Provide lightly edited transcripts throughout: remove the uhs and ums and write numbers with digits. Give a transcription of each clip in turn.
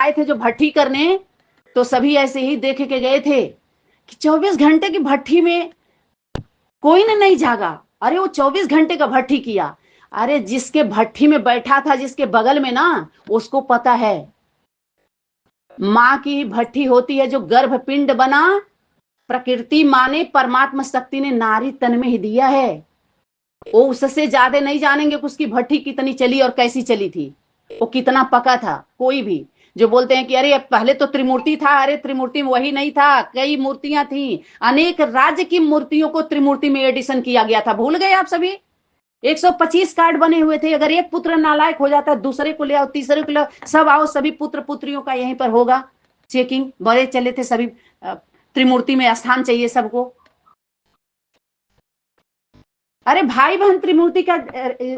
आए थे जो भट्ठी करने, तो सभी ऐसे ही देख के गए थे कि 24 घंटे की भट्ठी में कोई ने नहीं जागा। अरे वो 24 घंटे का भट्ठी किया। अरे जिसके भट्ठी में बैठा था, जिसके बगल में ना, उसको पता है माँ की भट्ठी होती है जो गर्भपिंड बना, प्रकृति माँ ने, परमात्मा शक्ति ने नारी तन में ही दिया है। वो उससे ज्यादा नहीं जानेंगे कि उसकी भट्ठी कितनी चली और कैसी चली थी, वो कितना पका था। कोई भी जो बोलते हैं कि अरे पहले तो त्रिमूर्ति था, अरे त्रिमूर्ति में वही नहीं था, कई मूर्तियां थी, अनेक राज्य की मूर्तियों को त्रिमूर्ति में एडिशन किया गया था। भूल गए आप सभी? 125 कार्ड बने हुए थे। अगर एक पुत्र नालायक हो जाता है, दूसरे को ले आओ, तीसरे को ले आओ, सब आओ, सभी पुत्र पुत्रियों का यहीं पर होगा चेकिंग। बड़े चले थे सभी, त्रिमूर्ति में स्थान चाहिए सबको। अरे भाई बहन त्रिमूर्ति का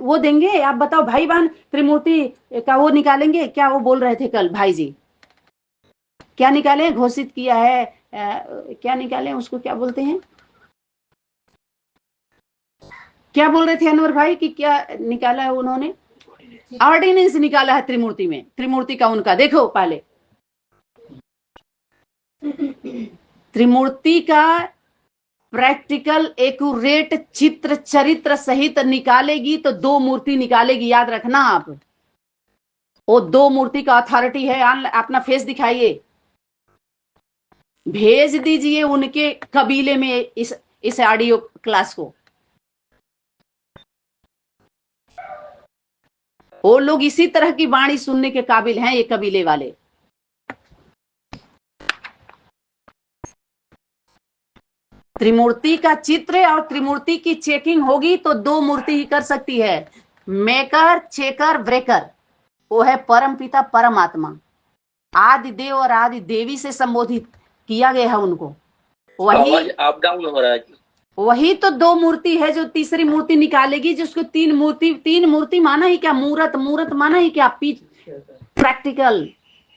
वो देंगे? आप बताओ, भाई बहन त्रिमूर्ति का वो निकालेंगे क्या? वो बोल रहे थे कल भाई जी, क्या निकाले? घोषित किया है, क्या निकाले उसको, क्या बोलते हैं, क्या बोल रहे थे अनवर भाई कि क्या निकाला है उन्होंने? ऑर्डिनेंस निकाला है त्रिमूर्ति में, त्रिमूर्ति का उनका देखो पहले। त्रिमूर्ति का प्रैक्टिकल एक्यूरेट चित्र चरित्र सहित निकालेगी तो 2 मूर्ति निकालेगी, याद रखना आप। वो 2 मूर्ति का अथॉरिटी है। अपना फेस दिखाइए, भेज दीजिए उनके कबीले में इस ऑडियो क्लास को। वो लोग इसी तरह की वाणी सुनने के काबिल हैं, ये कबीले वाले। त्रिमूर्ति का चित्र और त्रिमूर्ति की चेकिंग होगी तो 2 मूर्ति ही कर सकती है, मेकर चेकर ब्रेकर। वो है परम पिता परमात्मा, आदि देव और आदि देवी से संबोधित किया गया है उनको। वही अप डाउन हो रहा है। वही तो 2 मूर्ति है जो तीसरी मूर्ति निकालेगी, जिसको 3 मूर्ति माना ही क्या? मूर्त माना ही क्या? प्रैक्टिकल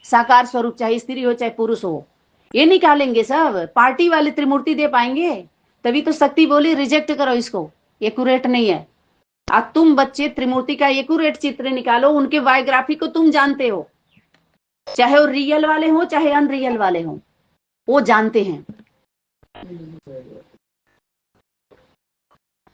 साकार स्वरूप, चाहे स्त्री हो चाहे पुरुष हो, ये निकालेंगे सब। पार्टी वाले त्रिमूर्ति दे पाएंगे? तभी तो शक्ति बोली रिजेक्ट करो इसको, एक्यूरेट नहीं है। अब तुम बच्चे त्रिमूर्ति का एक्यूरेट चित्र निकालो, उनके बायोग्राफी को तुम जानते हो, चाहे वो रियल वाले हो चाहे अनरियल वाले हो, वो जानते हैं।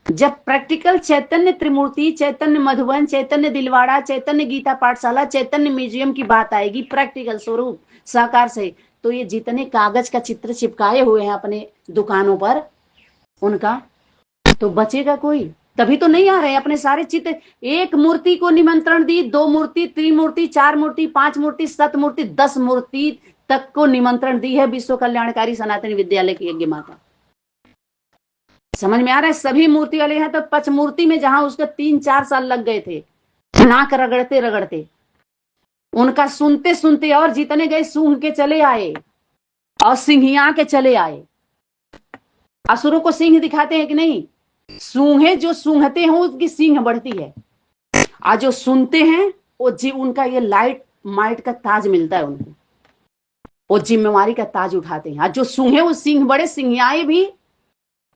जब प्रैक्टिकल चैतन्य त्रिमूर्ति, चैतन्य मधुबन, चैतन्य दिलवाड़ा, चैतन्य गीता पाठशाला, चैतन्य म्यूजियम की बात आएगी प्रैक्टिकल स्वरूप साकार से, तो ये जितने कागज का चित्र चिपकाए हुए हैं अपने दुकानों पर उनका, तो बचेगा कोई? तभी तो नहीं आ रहे अपने सारे चित्र। एक मूर्ति को निमंत्रण दी, 2 मूर्ति, 3 मूर्ति, 4 मूर्ति, 5 मूर्ति, 7 मूर्ति, 10 मूर्ति तक को निमंत्रण दी है विश्व कल्याणकारी सनातन विद्यालय की यज्ञ माता। समझ में आ रहा है? सभी मूर्ति वाले हैं तो पचमूर्ति में जहां उसका 3-4 साल लग गए थे नाक रगड़ते रगड़ते, उनका सुनते सुनते, और जितने गए सूंघ के चले आए और सिंहिया के चले आए। असुरों को सिंह दिखाते हैं कि नहीं? सूंघे जो सूंघते हैं उसकी सिंह बढ़ती है, और जो सुनते हैं वो उनका ये लाइट माइट का ताज मिलता है उनको, वो जिम्मेवारी का ताज उठाते हैं। और जो सूंघे वो सिंह बड़े, सिंहियाए भी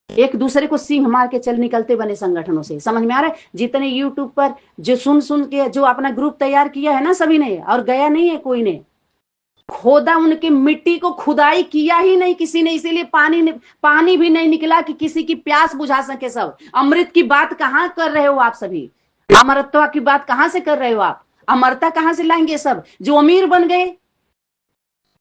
एक दूसरे को सिंह मार के चल निकलते बने संगठनों से। समझ में आ रहा है? जितने यूट्यूब पर जो सुन के जो अपना ग्रुप तैयार किया है ना सभी ने, और गया नहीं है कोई ने, खोदा उनकी मिट्टी को, खुदाई किया ही नहीं किसी ने, इसीलिए पानी भी नहीं निकला कि किसी की प्यास बुझा सके। सब अमृत की बात कहां कर रहे हो आप सभी? अमरत्व की बात कहां से कर रहे हो आप? अमरता कहां से लाएंगे सब जो अमीर बन गए?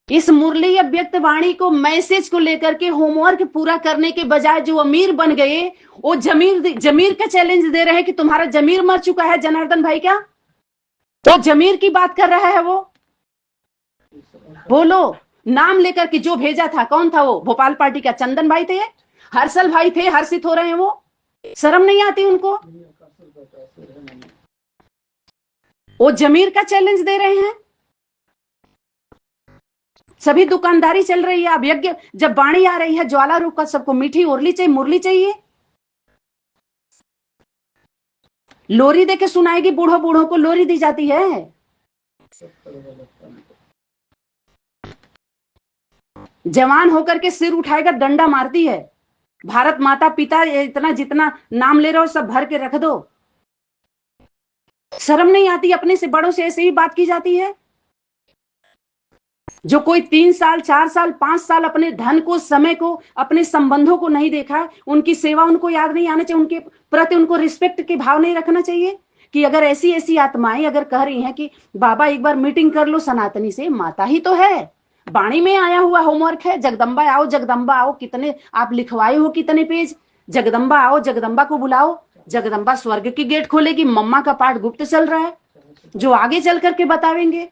इस मुरली व्यक्त वाणी को, मैसेज को लेकर के होमवर्क पूरा करने के बजाय जो अमीर बन गए, वो जमीर का चैलेंज दे रहे हैं कि तुम्हारा जमीर मर चुका है जनार्दन भाई। क्या तो जमीर की बात कर रहा है वो? बोलो नाम लेकर के। जो भेजा था कौन था वो? भोपाल पार्टी का चंदन भाई थे, हर्षल भाई थे, हर्षित हो रहे हैं वो। शर्म नहीं आती उनको? वो जमीर का चैलेंज दे रहे हैं। सभी दुकानदारी चल रही है। अब यज्ञ जब बाणी आ रही है ज्वाला रूप का, सबको मीठी उरली चाहिए, मुरली चाहिए। लोरी देके सुनाएगी, बूढ़ों बूढ़ों को लोरी दी जाती है। जवान होकर के सिर उठाएगा डंडा मारती है। भारत माता पिता इतना जितना नाम ले रहे हो सब भर के रख दो। शर्म नहीं आती? अपने से बड़ों से ऐसे ही बात की जाती है। जो कोई 3 साल 4 साल 5 साल अपने धन को, समय को, अपने संबंधों को नहीं देखा, उनकी सेवा उनको याद नहीं आना चाहिए, उनके प्रति उनको रिस्पेक्ट के भाव नहीं रखना चाहिए। कि अगर ऐसी ऐसी आत्माएं अगर कह रही हैं कि बाबा एक बार मीटिंग कर लो सनातनी से, माता ही तो है, वाणी में आया हुआ होमवर्क है, जगदम्बा आओ जगदम्बा आओ, कितने आप लिखवाए हो, कितने पेज, जगदम्बा आओ, जगदम्बा को बुलाओ, जगदम्बा स्वर्ग की गेट खोलेगी। मम्मा का पाठ गुप्त चल रहा है, जो आगे चल करके बतावेंगे।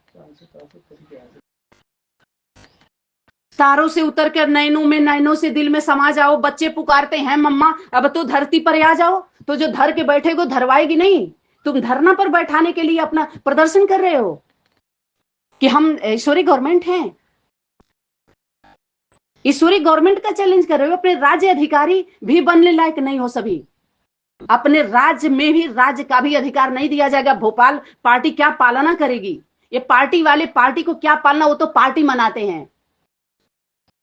तारों से उतर कर नैनों में, नैनों से दिल में समा जाओ। बच्चे पुकारते हैं मम्मा अब तो धरती पर आ जाओ, तो जो धर के बैठेगो धरवाएगी नहीं। तुम धरना पर बैठाने के लिए अपना प्रदर्शन कर रहे हो कि हम ईश्वरी गवर्नमेंट हैं, ईश्वरी गवर्नमेंट का चैलेंज कर रहे हो। अपने राज्य अधिकारी भी बनने लायक नहीं हो सभी, अपने राज्य में भी राज्य का भी अधिकार नहीं दिया जाएगा। भोपाल पार्टी क्या पालना करेगी? ये पार्टी वाले पार्टी को क्या पालना, वो तो पार्टी मनाते हैं,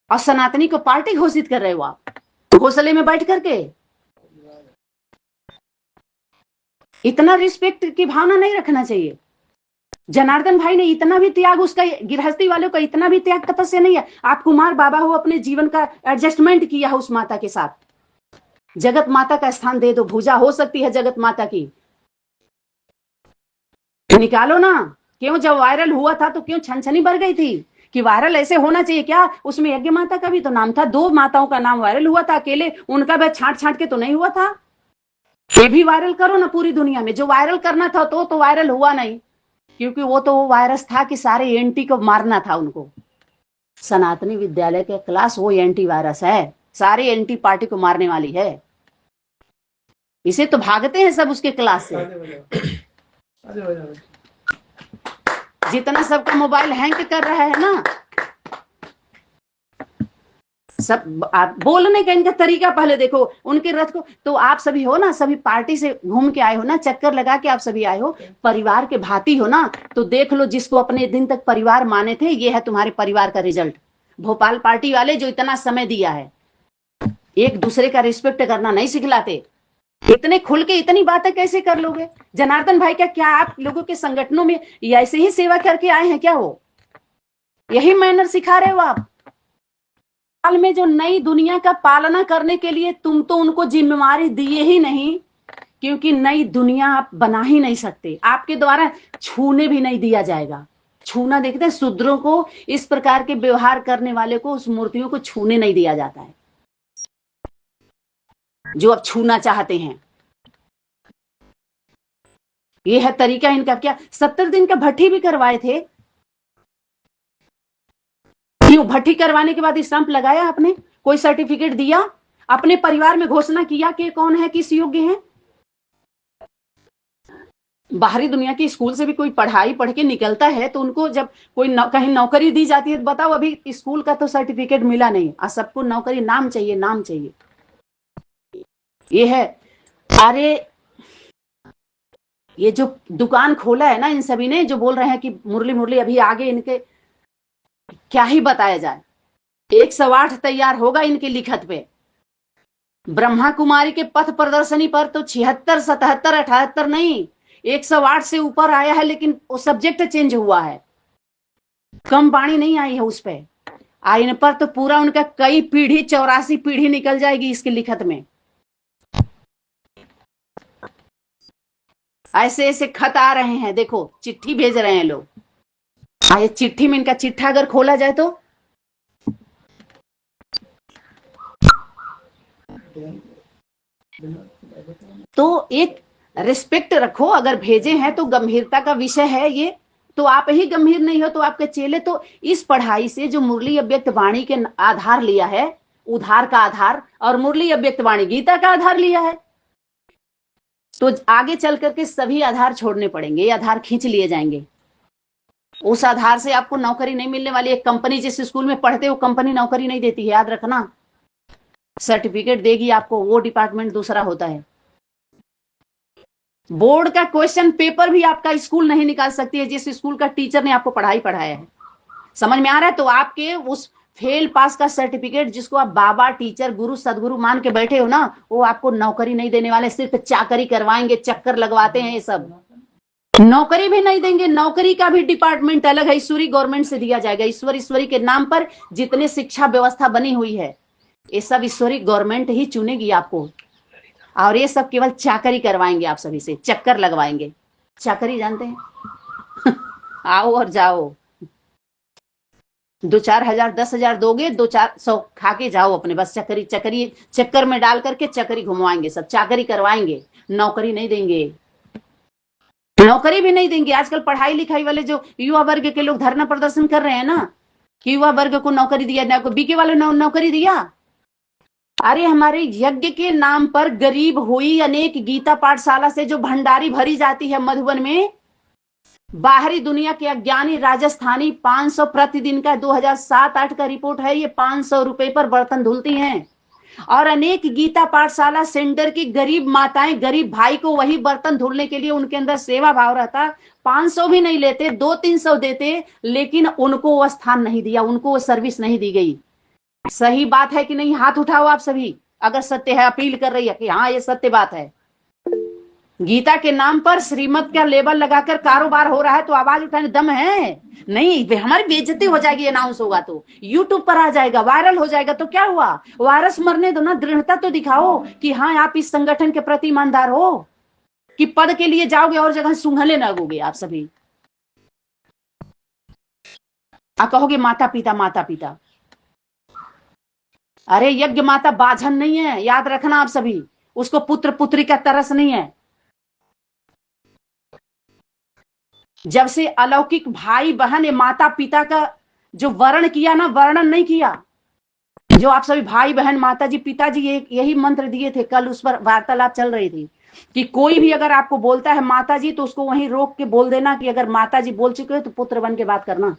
और सनातनी को पार्टी घोषित कर रहे हो आप घोंसले में बैठ करके। इतना रिस्पेक्ट की भावना नहीं रखना चाहिए। जनार्दन भाई ने इतना भी त्याग, उसका गृहस्थी वालों का इतना भी त्याग तपस्या नहीं है। आप कुमार बाबा हो, अपने जीवन का एडजस्टमेंट किया है उस माता के साथ। जगत माता का स्थान दे दो, भूजा हो सकती है जगत माता की, निकालो ना। क्यों जब वायरल हुआ था तो क्यों छनछनी बढ़ गई थी कि वायरल ऐसे होना चाहिए क्या? उसमें यज्ञ माता का भी तो नाम था, 2 माताओं का नाम वायरल हुआ था, अकेले उनका भी छांट छांट के तो नहीं हुआ था। ये भी वायरल करो ना पूरी दुनिया में। जो वायरल करना था तो वायरल हुआ नहीं, क्योंकि वो तो वायरस था कि सारे एंटी को मारना था उनको। सनातनी विद्यालय के क्लास वो एंटी वायरस है, सारे एंटी पार्टी को मारने वाली है। इसे तो भागते हैं सब उसके क्लास से। जितना सबका मोबाइल हैंग कर रहा है ना, सब बोलने का इनका तरीका पहले देखो, उनके रथ को। तो आप सभी हो ना, सभी पार्टी से घूम के आए हो ना, चक्कर लगा के आप सभी आए हो, परिवार के भांति हो ना। तो देख लो, जिसको अपने दिन तक परिवार माने थे, ये है तुम्हारे परिवार का रिजल्ट। भोपाल पार्टी वाले जो इतना समय दिया है, एक दूसरे का रिस्पेक्ट करना नहीं सिखलाते। इतने खुल के इतनी बातें कैसे कर लोगे? जनार्दन भाई क्या आप लोगों के संगठनों में ऐसे ही सेवा करके आए हैं क्या? वो यही मैनर सिखा रहे हो आप? हाल में जो नई दुनिया का पालना करने के लिए तुम तो उनको जिम्मेवारी दिए ही नहीं, क्योंकि नई दुनिया आप बना ही नहीं सकते, आपके द्वारा छूने भी नहीं दिया जाएगा। छूना देखते हैं शूद्रों को, इस प्रकार के व्यवहार करने वाले को, उस मूर्तियों को छूने नहीं दिया जाता है जो अब छूना चाहते हैं। ये है तरीका इनका। क्या 70 दिन का भट्टी भी करवाए थे? क्यों भट्टी करवाने के बाद स्टंप लगाया आपने? कोई सर्टिफिकेट दिया? अपने परिवार में घोषणा किया कि कौन है, किस योग्य है? बाहरी दुनिया की स्कूल से भी कोई पढ़ाई पढ़ के निकलता है तो उनको जब कोई कहीं नौकरी दी जाती है तो बताओ, अभी स्कूल का तो सर्टिफिकेट मिला नहीं, सबको नौकरी, नाम चाहिए, नाम चाहिए। ये है। अरे ये जो दुकान खोला है ना इन सभी ने, जो बोल रहे हैं कि मुरली मुरली, अभी आगे इनके क्या ही बताया जाए। 108 तैयार होगा इनके लिखत पे। ब्रह्मा कुमारी के पथ प्रदर्शनी पर तो 76 77 78 नहीं, 108 से ऊपर आया है, लेकिन वो सब्जेक्ट चेंज हुआ है, कम वाणी नहीं आई है उस पे। इन पर तो पूरा उनका कई पीढ़ी, 84 पीढ़ी निकल जाएगी इसके लिखत में। ऐसे ऐसे खत आ रहे हैं, देखो चिट्ठी भेज रहे हैं लोग। ये चिट्ठी में इनका चिट्ठा अगर खोला जाए तो एक रिस्पेक्ट रखो। अगर भेजे हैं तो गंभीरता का विषय है ये, तो आप ही गंभीर नहीं हो तो आपके चेले तो इस पढ़ाई से जो मुरली अव्यक्त वाणी के आधार लिया है, उधार का आधार, और मुरली अव्यक्त वाणी गीता का आधार लिया है, तो आगे चल करके सभी आधार छोड़ने पड़ेंगे, ये आधार खींच लिए जाएंगे। उस आधार से आपको नौकरी नहीं मिलने वाली। एक कंपनी जिस स्कूल में पढ़ते हो, कंपनी नौकरी नहीं देती है, याद रखना। सर्टिफिकेट देगी आपको, वो डिपार्टमेंट दूसरा होता है। बोर्ड का क्वेश्चन पेपर भी आपका स्कूल नहीं निकाल सकती है जिस स्कूल का टीचर ने आपको पढ़ाई पढ़ाया है। समझ में आ रहा है? तो आपके उस फेल पास का सर्टिफिकेट, जिसको आप बाबा, टीचर, गुरु, सदगुरु मान के बैठे हो ना, वो आपको नौकरी नहीं देने वाले, सिर्फ चाकरी करवाएंगे, चक्कर लगवाते हैं ये सब। नौकरी भी नहीं देंगे, नौकरी का भी डिपार्टमेंट अलग है, ईश्वरी गवर्नमेंट से दिया जाएगा। ईश्वरी के नाम पर जितने शिक्षा व्यवस्था बनी हुई है ये सब ईश्वरी गवर्नमेंट ही चुनेगी आपको, और ये सब केवल चाकरी करवाएंगे आप सभी से, चक्कर लगवाएंगे। चाकरी जानते हैं? आओ और जाओ, 2-4 हजार 10 हजार दोगे, 2-400 खा के जाओ अपने, बस चक्करी चक्करी चक्कर में डाल करके चक्करी घुमवाएंगे, सब चाकरी करवाएंगे, नौकरी नहीं देंगे, नौकरी भी नहीं देंगे। आजकल पढ़ाई लिखाई वाले जो युवा वर्ग के लोग धरना प्रदर्शन कर रहे हैं ना कि युवा वर्ग को नौकरी दिया, ना कोई बीके वाले नौकरी दिया। अरे हमारे यज्ञ के नाम पर गरीब हुई अनेक गीता पाठशाला से जो भंडारी भरी जाती है मधुबन में, बाहरी दुनिया के अज्ञानी राजस्थानी 500 प्रतिदिन का 2007-8 का रिपोर्ट है, ये 500 रुपए पर बर्तन धुलती हैं। और अनेक गीता पाठशाला सेंटर की गरीब माताएं गरीब भाई को वही बर्तन धुलने के लिए उनके अंदर सेवा भाव रहता, 500 भी नहीं लेते, 200-300 देते, लेकिन उनको वो स्थान नहीं दिया, उनको वो सर्विस नहीं दी गई। सही बात है कि नहीं? हाथ उठाओ आप सभी अगर सत्य है, अपील कर रही है कि हाँ ये सत्य बात है। गीता के नाम पर श्रीमत का लेबल लगाकर कारोबार हो रहा है तो आवाज उठाने दम है? नहीं, हमारी बेइज्जती हो जाएगी, अनाउंस होगा तो यूट्यूब पर आ जाएगा, वायरल हो जाएगा, तो क्या हुआ? वायरस मरने दो ना, दृढ़ता तो दिखाओ कि हाँ आप इस संगठन के प्रति ईमानदार हो, कि पद के लिए जाओगे और जगह सुंघले लगोगे आप सभी। आप कहोगे माता पिता माता पिता, अरे यज्ञ माता बाझन नहीं है, याद रखना आप सभी, उसको पुत्र पुत्री का तरस नहीं है। जब से अलौकिक भाई बहन माता पिता का जो वर्ण किया ना, वर्णन नहीं किया, जो आप सभी भाई बहन माता जी पिताजी यही मंत्र दिए थे। कल उस पर वार्तालाप चल रही थी कि कोई भी अगर आपको बोलता है माता जी तो उसको वहीं रोक के बोल देना कि अगर माता जी बोल चुके हो तो पुत्र बन के बात करना,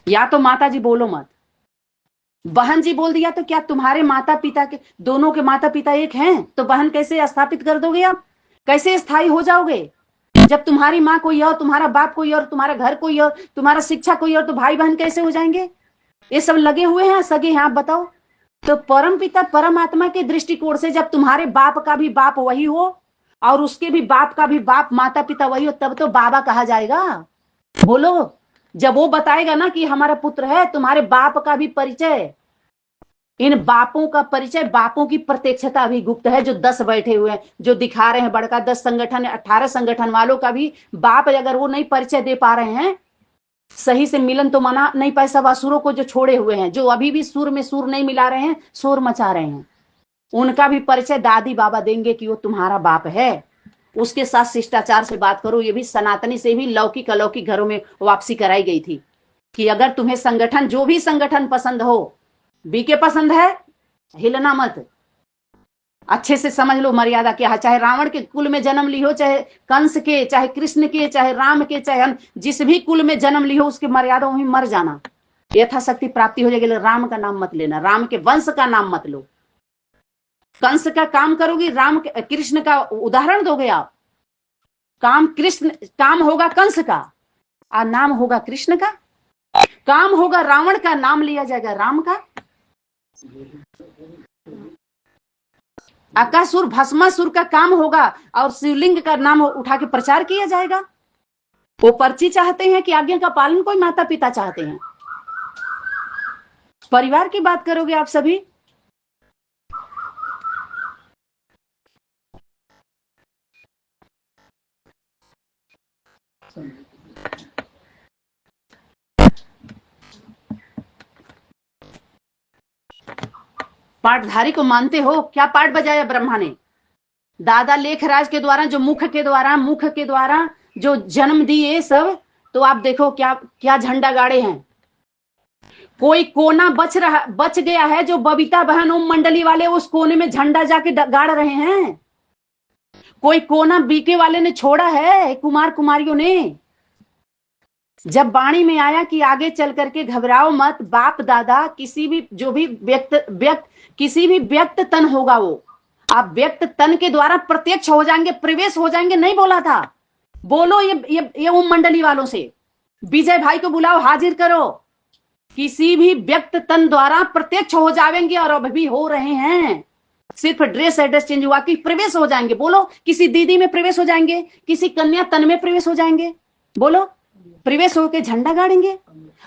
या तो माता जी बोलो मत। बहन जी बोल दिया तो क्या तुम्हारे माता पिता के दोनों के माता पिता एक हैं? तो बहन कैसे स्थापित कर दोगे आप? कैसे स्थायी हो जाओगे? जब तुम्हारी माँ कोई और, तुम्हारा बाप कोई और, तुम्हारा घर कोई और, तुम्हारा शिक्षा कोई और, तो भाई बहन कैसे हो जाएंगे? ये सब लगे हुए हैं सगे हैं, आप बताओ। तो परम पिता परमात्मा के दृष्टिकोण से जब तुम्हारे बाप का भी बाप वही हो और उसके भी बाप का भी बाप माता पिता वही हो, तब तो बाबा कहा जाएगा। बोलो, जब वो बताएगा ना कि हमारा पुत्र है, तुम्हारे बाप का भी परिचय, इन बापों का परिचय, बापों की प्रत्यक्षता भी गुप्त है, जो 10 बैठे हुए हैं, जो दिखा रहे हैं बड़का 10 संगठन 18 संगठन वालों का भी बाप अगर वो नहीं परिचय दे पा रहे हैं सही से, मिलन तो मना नहीं पाए, सब असुरों को जो छोड़े हुए हैं, जो अभी भी सुर में सुर नहीं मिला रहे हैं, शोर मचा रहे हैं, उनका भी परिचय दादी बाबा देंगे कि वो तुम्हारा बाप है। उसके साथ शिष्टाचार से बात करो। ये भी सनातनी से भी लौकिक अलौकिक घरों में वापसी कराई गई थी कि अगर तुम्हें संगठन, जो भी संगठन पसंद हो, बीके पसंद है, हिलना मत, अच्छे से समझ लो मर्यादा क्या है। चाहे रावण के कुल में जन्म ली हो, चाहे कंस के, चाहे कृष्ण के, चाहे राम के, चाहे जिस भी कुल में जन्म ली हो, उसकी मर्यादाओं में मर जाना, यथाशक्ति प्राप्ति हो जाएगी। राम का नाम मत लेना, राम के वंश का नाम मत लो। कंस का काम करोगी, राम कृष्ण का उदाहरण दोगे आप, काम कृष्ण, काम होगा कंस का और नाम होगा कृष्ण का, काम होगा रावण का, नाम लिया जाएगा राम का। अकासुर भस्मासुर का काम होगा और शिवलिंग का नाम उठा के प्रचार किया जाएगा। वो पर्ची चाहते हैं कि आज्ञा का पालन कोई माता पिता चाहते हैं? परिवार की बात करोगे आप सभी। पाठधारी को मानते हो? क्या पाठ बजाया ब्रह्मा ने? दादा लेखराज के द्वारा, जो मुख के द्वारा जो जन्म दिए सब, तो आप देखो क्या क्या झंडा गाड़े हैं। कोई कोना बच गया है, जो बबीता बहन ओम मंडली वाले उस कोने में झंडा जाके गाड़ रहे हैं। कोई कोना बीके वाले ने छोड़ा है, कुमार कुमारियों ने। जब वाणी में आया कि आगे चल करके घबराओ मत, बाप दादा किसी भी, जो भी व्यक्त किसी भी व्यक्त तन होगा, वो आप व्यक्त तन के द्वारा प्रत्यक्ष हो जाएंगे, प्रवेश हो जाएंगे, नहीं बोला था। बोलो ये ओम मंडली वालों से, विजय भाई को बुलाओ, हाजिर करो। किसी भी व्यक्त तन द्वारा प्रत्यक्ष हो जाएंगे और अब भी हो रहे हैं। सिर्फ ड्रेस एड्रेस चेंज हुआ कि प्रवेश हो जाएंगे। बोलो, किसी दीदी में प्रवेश हो जाएंगे, किसी कन्या तन में प्रवेश हो जाएंगे। बोलो, प्रवेश होके झंडा गाड़ेंगे,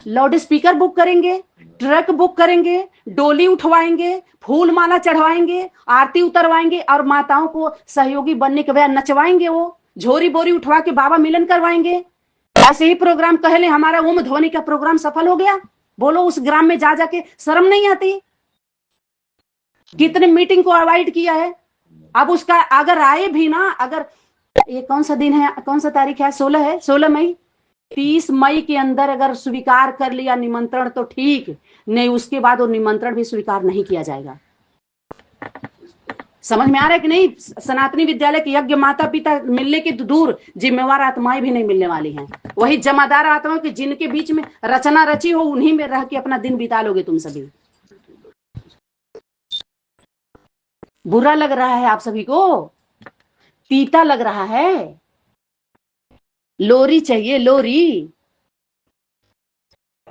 लाउड स्पीकर बुक करेंगे, ट्रक बुक करेंगे, डोली उठवाएंगे, फूल माला चढ़वाएंगे, आरती उतरवाएंगे और माताओं को सहयोगी बनने के बाद नचवाएंगे, वो झोरी बोरी उठवा के बाबा मिलन करवाएंगे। ऐसे ही प्रोग्राम कहले हमारा ओम ध्वनि का प्रोग्राम सफल हो गया। बोलो, उस ग्राम में जा जाके शर्म नहीं आती? कितने मीटिंग को अवॉइड किया है। अब उसका अगर आए भी ना, अगर ये कौन सा दिन है, कौन सा तारीख है, 16 है, 16 मई, 30 मई के अंदर अगर स्वीकार कर लिया निमंत्रण तो ठीक, नहीं उसके बाद वो निमंत्रण भी स्वीकार नहीं किया जाएगा। समझ में आ रहा है कि नहीं? सनातनी विद्यालय के यज्ञ माता पिता मिलने के दूर, जिम्मेवार आत्माएं भी नहीं मिलने वाली हैं। वही जमादार आत्माओं के जिनके बीच में रचना रची हो, उन्हीं में रह के अपना दिन बिता लोगे तुम सभी। बुरा लग रहा है आप सभी को? तीता लग रहा है? लोरी चाहिए, लोरी।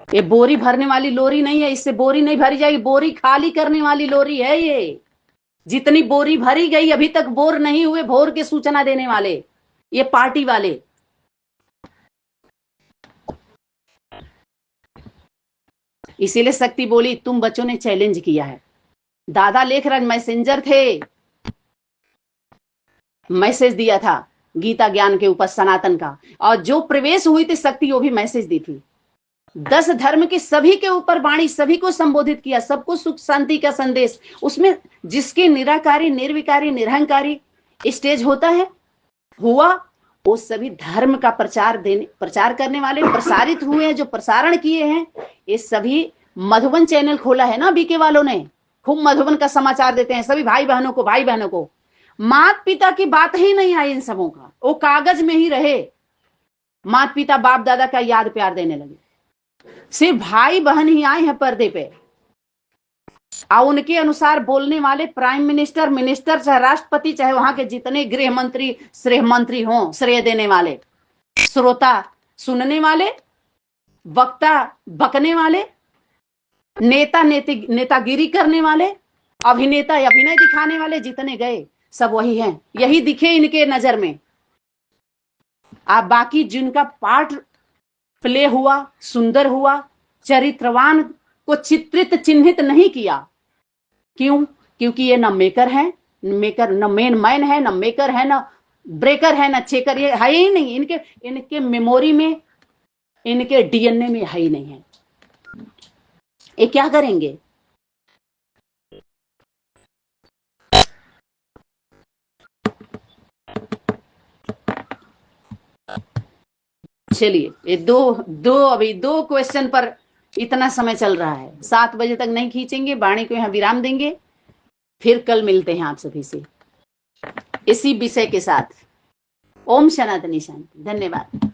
ये बोरी भरने वाली लोरी नहीं है, इससे बोरी नहीं भरी जाएगी, बोरी खाली करने वाली लोरी है ये। जितनी बोरी भरी गई, अभी तक बोर नहीं हुए भोर के सूचना देने वाले ये पार्टी वाले। इसीलिए शक्ति बोली, तुम बच्चों ने चैलेंज किया है। दादा लेखराज मैसेंजर थे, मैसेज दिया था गीता ज्ञान के ऊपर सनातन का, और जो प्रवेश हुई थी शक्ति वो भी मैसेज दी थी। 10 धर्म के सभी के ऊपर वाणी, सभी को संबोधित किया, सबको सुख शांति का संदेश। उसमें जिसके निराकारी निर्विकारी निरहंकारी स्टेज होता है, हुआ, वो सभी धर्म का प्रचार करने वाले प्रसारित हुए हैं। जो प्रसारण किए हैं ये सभी, मधुबन चैनल खोला है ना बीके वालों ने, खूब मधुबन का समाचार देते हैं सभी भाई बहनों को। मात पिता की बात ही नहीं आई इन सबों का, वो कागज में ही रहे। मात पिता बाप दादा का याद प्यार देने लगे, सिर्फ भाई बहन ही आए हैं पर्दे पे। और उनके अनुसार बोलने वाले प्राइम मिनिस्टर चाहे राष्ट्रपति, चाहे वहां के जितने गृह मंत्री श्रेय मंत्री हों, श्रेय देने वाले, श्रोता सुनने वाले, वक्ता बकने वाले, नेता नेतागिरी करने वाले, अभिनेता अभिनय दिखाने वाले, जितने गए सब वही हैं, यही दिखे इनके नजर में। आप बाकी जिनका पार्ट प्ले हुआ, सुंदर हुआ, चरित्रवान को चित्रित चिन्हित नहीं किया। क्यों? क्योंकि ये न मेकर है, न मेन मैन है, न मेकर है, न ब्रेकर है, न चेकर, ये है ही नहीं। इनके मेमोरी में, इनके डीएनए में है ही नहीं है। ये क्या करेंगे? चलिए, ये अभी दो क्वेश्चन पर इतना समय चल रहा है, 7 बजे तक नहीं खींचेंगे, वाणी को यहाँ विराम देंगे, फिर कल मिलते हैं आप सभी से इसी विषय के साथ। ओम सनातनी शांति। धन्यवाद।